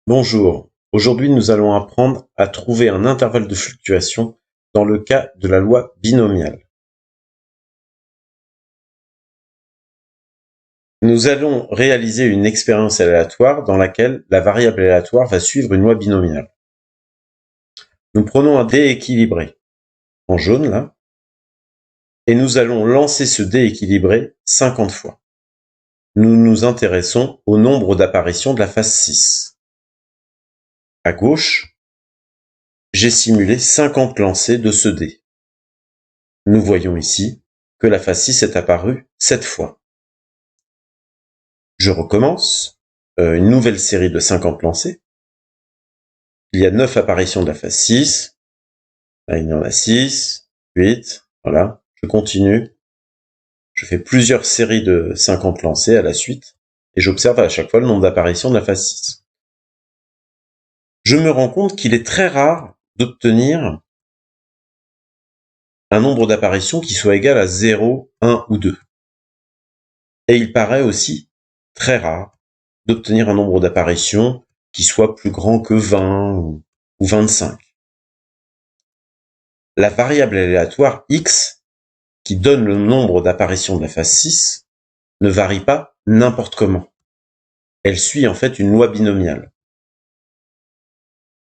Bonjour, aujourd'hui nous allons apprendre à trouver un intervalle de fluctuation dans le cas de la loi binomiale. Nous allons réaliser une expérience aléatoire dans laquelle la variable aléatoire va suivre une loi binomiale. Nous prenons un dé équilibré, en jaune là, et nous allons lancer ce dé équilibré 50 fois. Nous nous intéressons au nombre d'apparitions de la phase 6. À gauche, j'ai simulé 50 lancers de ce dé. Nous voyons ici que la phase 6 est apparue 7 fois. Je recommence, une nouvelle série de 50 lancers. Il y a 9 apparitions de la phase 6. Là, il y en a 6, 8, voilà. Je continue. Je fais plusieurs séries de 50 lancers à la suite. Et j'observe à chaque fois le nombre d'apparitions de la phase 6. Je me rends compte qu'il est très rare d'obtenir un nombre d'apparitions qui soit égal à 0, 1 ou 2. Et il paraît aussi très rare d'obtenir un nombre d'apparitions qui soit plus grand que 20 ou 25. La variable aléatoire x, qui donne le nombre d'apparitions de la phase 6, ne varie pas n'importe comment. Elle suit en fait une loi binomiale.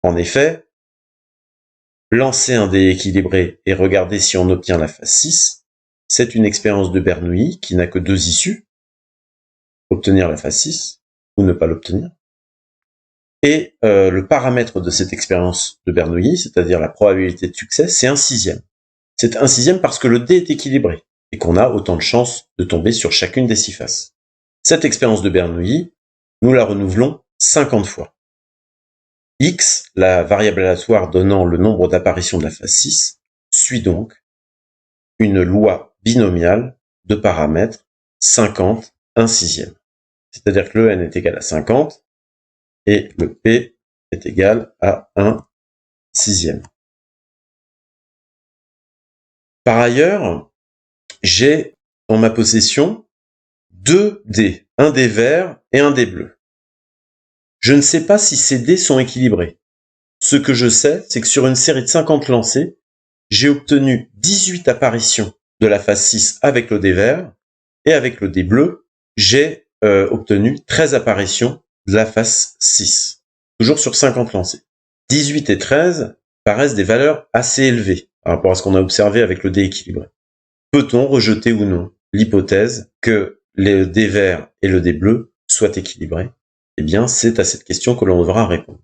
En effet, lancer un dé équilibré et regarder si on obtient la phase 6, c'est une expérience de Bernoulli qui n'a que 2 issues, obtenir la phase 6 ou ne pas l'obtenir. Et le paramètre de cette expérience de Bernoulli, c'est-à-dire la probabilité de succès, c'est 1/6. C'est 1/6 parce que le dé est équilibré et qu'on a autant de chances de tomber sur chacune des 6 faces. Cette expérience de Bernoulli, nous la renouvelons 50 fois. X, la variable aléatoire donnant le nombre d'apparitions de la phase 6, suit donc une loi binomiale de paramètres 50, 1/6. C'est-à-dire que le n est égal à 50 et le p est égal à 1/6. Par ailleurs, j'ai en ma possession 2 dés, un dé vert et un dé bleu. Je ne sais pas si ces dés sont équilibrés. Ce que je sais, c'est que sur une série de 50 lancés, j'ai obtenu 18 apparitions de la phase 6 avec le dé vert, et avec le dé bleu, j'ai obtenu 13 apparitions de la phase 6. Toujours sur 50 lancés. 18 et 13 paraissent des valeurs assez élevées par rapport à ce qu'on a observé avec le dé équilibré. Peut-on rejeter ou non l'hypothèse que le dé vert et le dé bleu soient équilibrés? Eh bien, c'est à cette question que l'on devra répondre.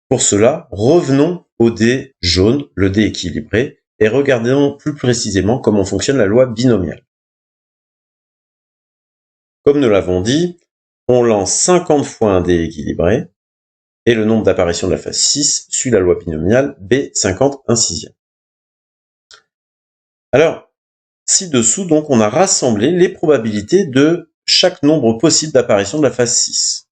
Pour cela, revenons au dé jaune, le dé équilibré, et regardons plus précisément comment fonctionne la loi binomiale. Comme nous l'avons dit, on lance 50 fois un dé équilibré, et le nombre d'apparitions de la phase 6 suit la loi binomiale B50 1/6. Alors, ci-dessous, donc, on a rassemblé les probabilités de chaque nombre possible d'apparition de la phase 6.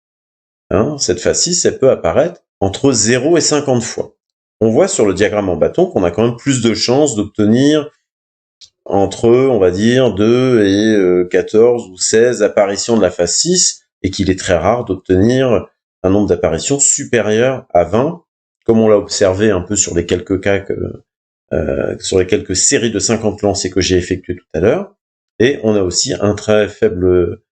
Cette phase 6, elle peut apparaître entre 0 et 50 fois. On voit sur le diagramme en bâton qu'on a quand même plus de chances d'obtenir entre, on va dire, 2 et 14 ou 16 apparitions de la phase 6, et qu'il est très rare d'obtenir un nombre d'apparitions supérieur à 20, comme on l'a observé un peu sur les quelques cas sur les quelques séries de 50 lancers que j'ai effectuées tout à l'heure, et on a aussi un très faible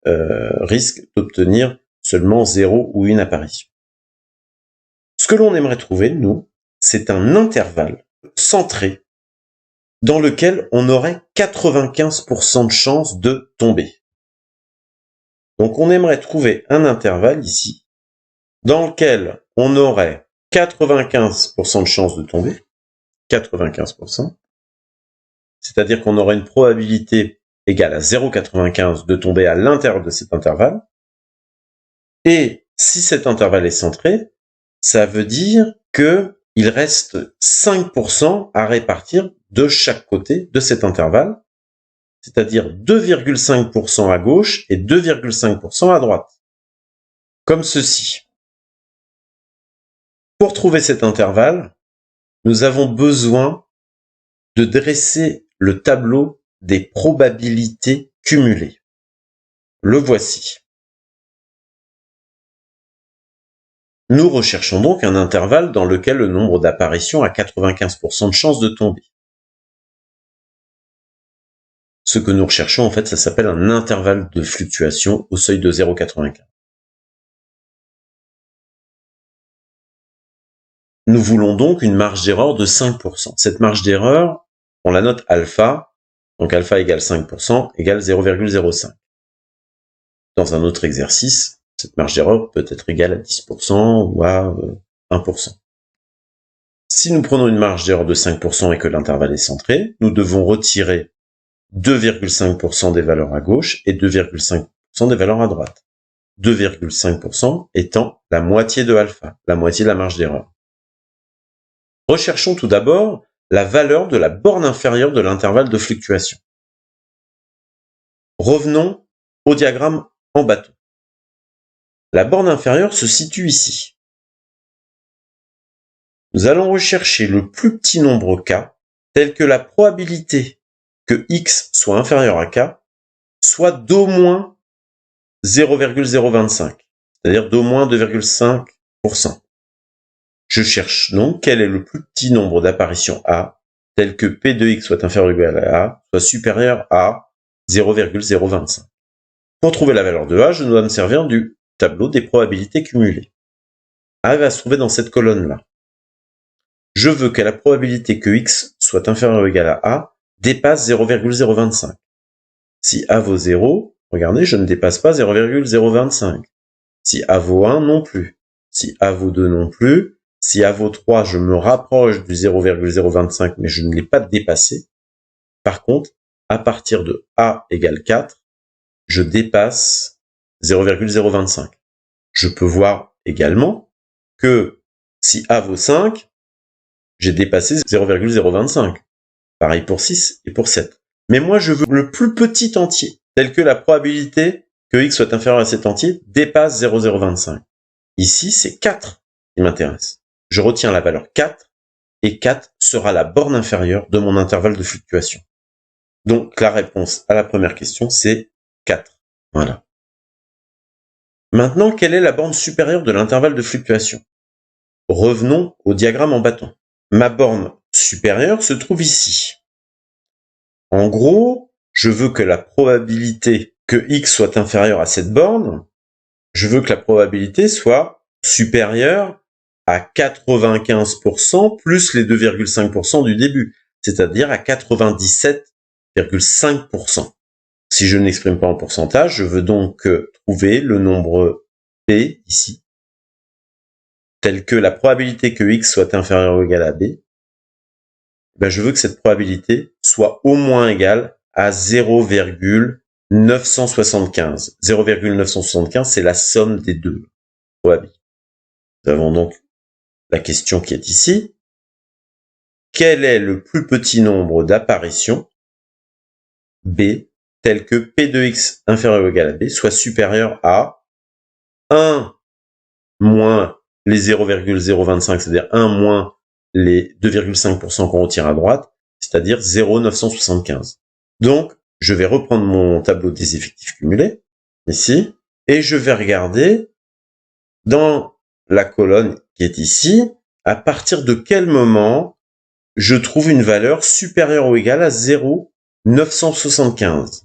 risque d'obtenir seulement 0 ou une apparition. Ce que l'on aimerait trouver, nous, c'est un intervalle centré dans lequel on aurait 95% de chances de tomber. Donc on aimerait trouver un intervalle ici, dans lequel on aurait 95% de chances de tomber, 95%, c'est-à-dire qu'on aurait une probabilité égale à 0,95 de tomber à l'intérieur de cet intervalle, et si cet intervalle est centré, ça veut dire que il reste 5% à répartir de chaque côté de cet intervalle, c'est-à-dire 2,5% à gauche et 2,5% à droite. Comme ceci. Pour trouver cet intervalle, nous avons besoin de dresser le tableau des probabilités cumulées. Le voici. Nous recherchons donc un intervalle dans lequel le nombre d'apparitions a 95% de chances de tomber. Ce que nous recherchons, en fait, ça s'appelle un intervalle de fluctuation au seuil de 0,95. Nous voulons donc une marge d'erreur de 5%. Cette marge d'erreur, on la note alpha, donc alpha égale 5% égale 0,05. Dans un autre exercice, cette marge d'erreur peut être égale à 10% ou à 1%. Si nous prenons une marge d'erreur de 5% et que l'intervalle est centré, nous devons retirer 2,5% des valeurs à gauche et 2,5% des valeurs à droite. 2,5% étant la moitié de alpha, la moitié de la marge d'erreur. Recherchons tout d'abord la valeur de la borne inférieure de l'intervalle de fluctuation. Revenons au diagramme en bâton. La borne inférieure se situe ici. Nous allons rechercher le plus petit nombre k, tel que la probabilité que x soit inférieur à k soit d'au moins 0,025, c'est-à-dire d'au moins 2,5%. Je cherche donc quel est le plus petit nombre d'apparitions A, tel que P de x soit inférieur ou égal à A, soit supérieur à 0,025. Pour trouver la valeur de A, je dois me servir du tableau des probabilités cumulées. A va se trouver dans cette colonne-là. Je veux que la probabilité que x soit inférieur ou égal à A dépasse 0,025. Si A vaut 0, regardez, je ne dépasse pas 0,025. Si A vaut 1, non plus. Si A vaut 2, non plus. Si A vaut 3, je me rapproche du 0,025, mais je ne l'ai pas dépassé. Par contre, à partir de A égale 4, je dépasse 0,025. Je peux voir également que si A vaut 5, j'ai dépassé 0,025. Pareil pour 6 et pour 7. Mais moi, je veux le plus petit entier, tel que la probabilité que x soit inférieur à cet entier dépasse 0,025. Ici, c'est 4 qui m'intéresse. Je retiens la valeur 4, et 4 sera la borne inférieure de mon intervalle de fluctuation. Donc, la réponse à la première question, c'est 4. Voilà. Maintenant, quelle est la borne supérieure de l'intervalle de fluctuation? Revenons au diagramme en bâton. Ma borne supérieure se trouve ici. En gros, je veux que la probabilité que x soit inférieur à cette borne, je veux que la probabilité soit supérieure à 95% plus les 2,5% du début, c'est-à-dire à 97,5%. Si je ne l'exprime pas en pourcentage, je veux donc trouver le nombre P ici, tel que la probabilité que x soit inférieur ou égal à B. Ben, je veux que cette probabilité soit au moins égale à 0,975. 0,975, c'est la somme des deux probabilités. Nous avons donc la question qui est ici. Quel est le plus petit nombre d'apparitions B tel que P de x inférieur ou égal à B soit supérieur à 1 moins les 0,025, c'est-à-dire 1 moins les 2,5% qu'on retire à droite, c'est-à-dire 0,975. Donc, je vais reprendre mon tableau des effectifs cumulés, ici, et je vais regarder dans la colonne qui est ici, à partir de quel moment je trouve une valeur supérieure ou égale à 0,975.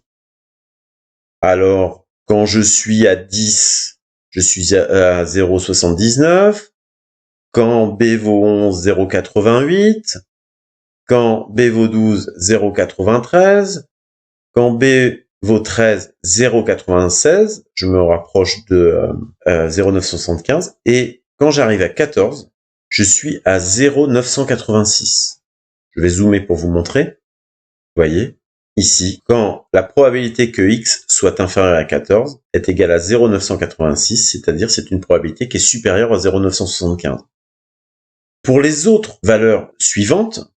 Alors, quand je suis à 10, je suis à 0,79. Quand B vaut 11, 0,88. Quand B vaut 12, 0,93. Quand B vaut 13, 0,96. Je me rapproche de 0,975. Et quand j'arrive à 14, je suis à 0,986. Je vais zoomer pour vous montrer. Vous voyez, ici, quand la probabilité que x soit inférieur à 14 est égale à 0,986, c'est-à-dire c'est une probabilité qui est supérieure à 0,975. Pour les autres valeurs suivantes,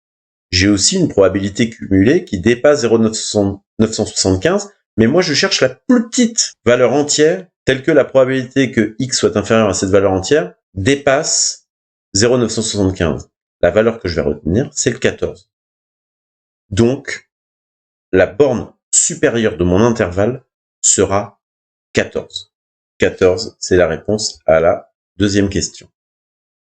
j'ai aussi une probabilité cumulée qui dépasse 0,975, mais moi je cherche la plus petite valeur entière, telle que la probabilité que x soit inférieur à cette valeur entière dépasse 0,975. La valeur que je vais retenir, c'est le 14. Donc, la borne supérieure de mon intervalle sera 14. 14, c'est la réponse à la deuxième question.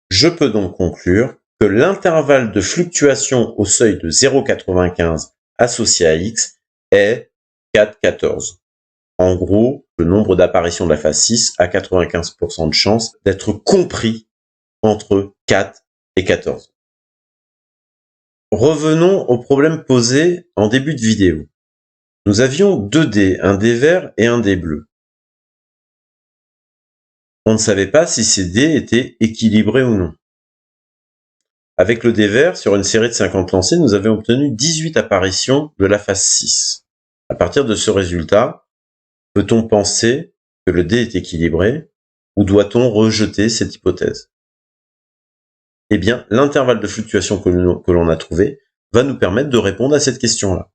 Je peux donc conclure que l'intervalle de fluctuation au seuil de 0,95 associé à x est 4,14. En gros, le nombre d'apparitions de la phase 6 a 95% de chance d'être compris entre 4 et 14. Revenons au problème posé en début de vidéo. Nous avions 2 dés, un dé vert et un dé bleu. On ne savait pas si ces dés étaient équilibrés ou non. Avec le dé vert, sur une série de 50 lancés, nous avions obtenu 18 apparitions de la phase 6. À partir de ce résultat, peut-on penser que le dé est équilibré ou doit-on rejeter cette hypothèse? Eh bien, l'intervalle de fluctuation que l'on a trouvé va nous permettre de répondre à cette question-là.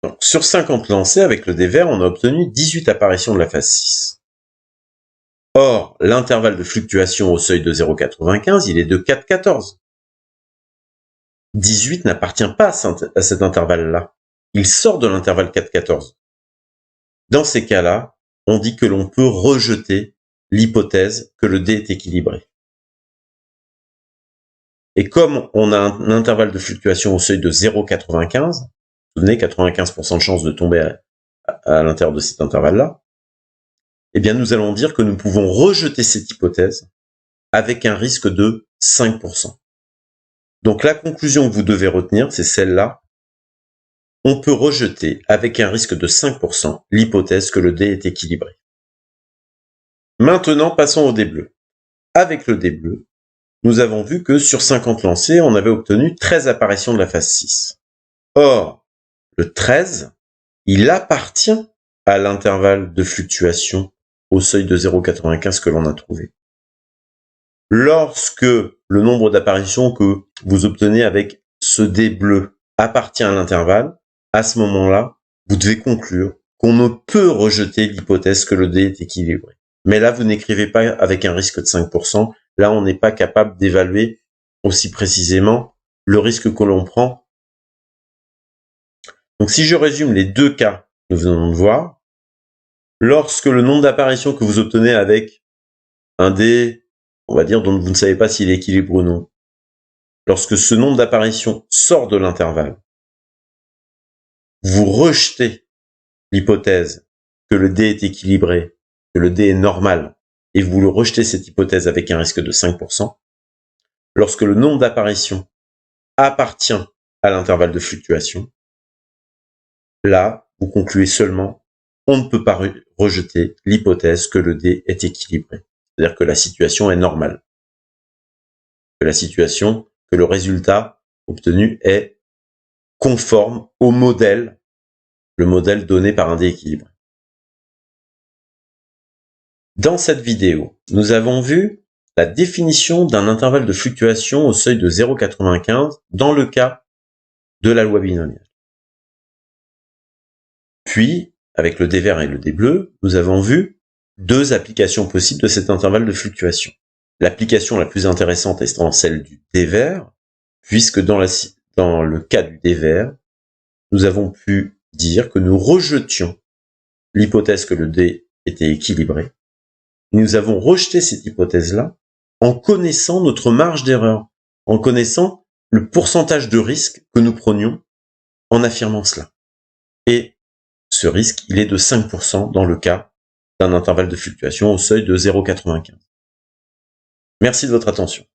Donc, sur 50 lancés, avec le dé vert, on a obtenu 18 apparitions de la phase 6. Or, l'intervalle de fluctuation au seuil de 0,95, il est de 4,14. 18 n'appartient pas à cet intervalle-là. Il sort de l'intervalle 4,14. Dans ces cas-là, on dit que l'on peut rejeter l'hypothèse que le dé est équilibré. Et comme on a un intervalle de fluctuation au seuil de 0,95, vous vous souvenez, 95% de chance de tomber à l'intérieur de cet intervalle-là, eh bien nous allons dire que nous pouvons rejeter cette hypothèse avec un risque de 5%. Donc la conclusion que vous devez retenir, c'est celle-là. On peut rejeter avec un risque de 5% l'hypothèse que le dé est équilibré. Maintenant, passons au dé bleu. Avec le dé bleu, nous avons vu que sur 50 lancés, on avait obtenu 13 apparitions de la phase 6. Or, le 13, il appartient à l'intervalle de fluctuation au seuil de 0,95 que l'on a trouvé. Lorsque le nombre d'apparitions que vous obtenez avec ce dé bleu appartient à l'intervalle, à ce moment-là, vous devez conclure qu'on ne peut rejeter l'hypothèse que le dé est équilibré. Mais là, vous n'écrivez pas avec un risque de 5%. Là, on n'est pas capable d'évaluer aussi précisément le risque que l'on prend. Donc, si je résume les deux cas que nous venons de voir, lorsque le nombre d'apparitions que vous obtenez avec un dé, on va dire, dont vous ne savez pas s'il est équilibré ou non, lorsque ce nombre d'apparitions sort de l'intervalle, vous rejetez l'hypothèse que le dé est équilibré, que le dé est normal, et vous le rejetez cette hypothèse avec un risque de 5%, lorsque le nombre d'apparitions appartient à l'intervalle de fluctuation, là, vous concluez seulement on ne peut pas rejeter l'hypothèse que le dé est équilibré. C'est-à-dire que la situation est normale. Que le résultat obtenu est conforme au modèle, le modèle donné par un dé équilibré. Dans cette vidéo, nous avons vu la définition d'un intervalle de fluctuation au seuil de 0,95 dans le cas de la loi binomiale. Puis, avec le dé vert et le dé bleu, nous avons vu deux applications possibles de cet intervalle de fluctuation. L'application la plus intéressante étant celle du dé vert, puisque dans le cas du dé vert, nous avons pu dire que nous rejetions l'hypothèse que le dé était équilibré. Nous avons rejeté cette hypothèse-là en connaissant notre marge d'erreur, en connaissant le pourcentage de risque que nous prenions en affirmant cela. Et ce risque, il est de 5% dans le cas d'un intervalle de fluctuation au seuil de 0,95. Merci de votre attention.